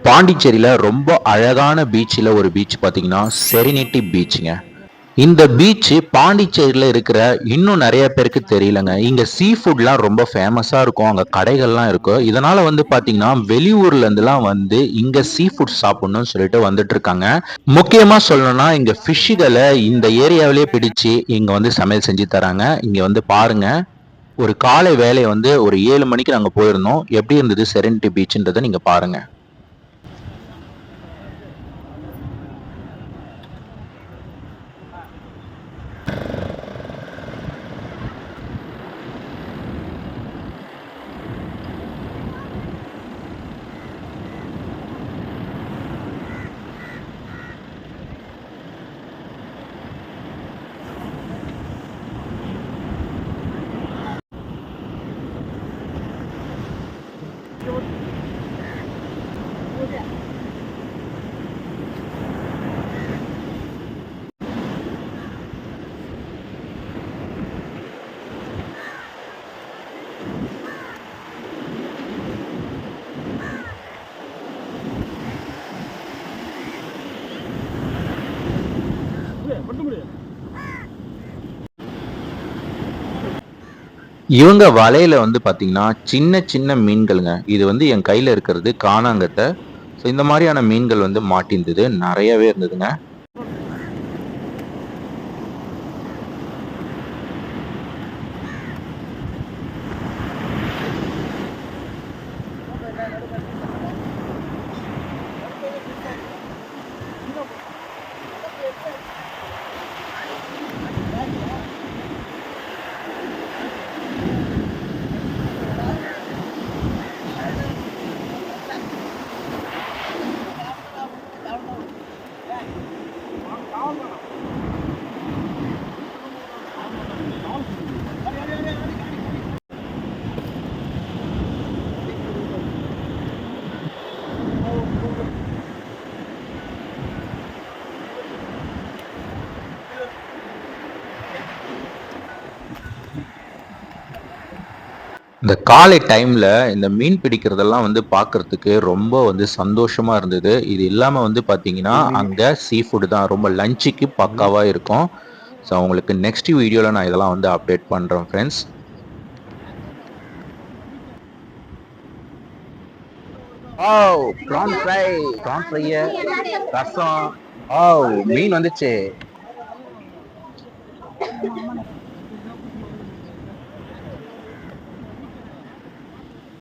பாண்டிச்சேரியில ரொம்ப அழகான பீச்சில் ஒரு பீச் பார்த்தீங்கன்னா செரினிட்டி பீச்சுங்க. இந்த பீச் பாண்டிச்சேரியில இருக்கிற இன்னும் நிறைய பேருக்கு தெரியலங்க. இங்க சீ ஃபுட்லாம் ரொம்ப ஃபேமஸா இருக்கும். அங்க கடைகள்லாம் இருக்கும். இதனால வந்து பாத்தீங்கன்னா வெளியூர்ல இருந்துலாம் வந்து இங்க சீ ஃபுட் சாப்பிடணும்னு சொல்லிட்டு வந்துட்டு இருக்காங்க. முக்கியமா சொல்லணும்னா இங்க ஃபிஷ்களை இந்த ஏரியாவிலேயே பிடிச்சு இங்க வந்து சமையல் செஞ்சு தராங்க. இங்க வந்து பாருங்க. ஒரு காலை வேலையை வந்து ஒரு 7 மணிக்கு நாங்க போயிருந்தோம். எப்படி இருந்தது செரினிட்டி பீச்ன்றதை நீங்க பாருங்க. இவங்க வலையில வந்து பாத்தீங்கன்னா சின்ன சின்ன மீன்கள்ங்க. இது வந்து என் கையில இருக்கிறது காணாங்கத்தை. ஸோ இந்த மாதிரியான மீன்கள் வந்து மாட்டியிருந்தது. நிறையவே இருந்ததுங்க. இந்த காலை டைம்ல இந்த மீன் பிடிக்கிறதெல்லாம் வந்து பார்க்கறதுக்கு ரொம்ப வந்து சந்தோஷமா இருந்தது. இது இல்லாம வந்து பார்த்தீங்கன்னா, அங்க சீ ஃபுட் தான் ரொம்ப லஞ்சுக்கு பக்காவா இருக்கும். ஸோ உங்களுக்கு நெக்ஸ்ட் வீடியோல நான் இதெல்லாம் வந்து அப்டேட் பண்றேன் ஃப்ரெண்ட்ஸ். ப்ரான் ஃப்ரை, ரசம். மீன் வந்துச்சு.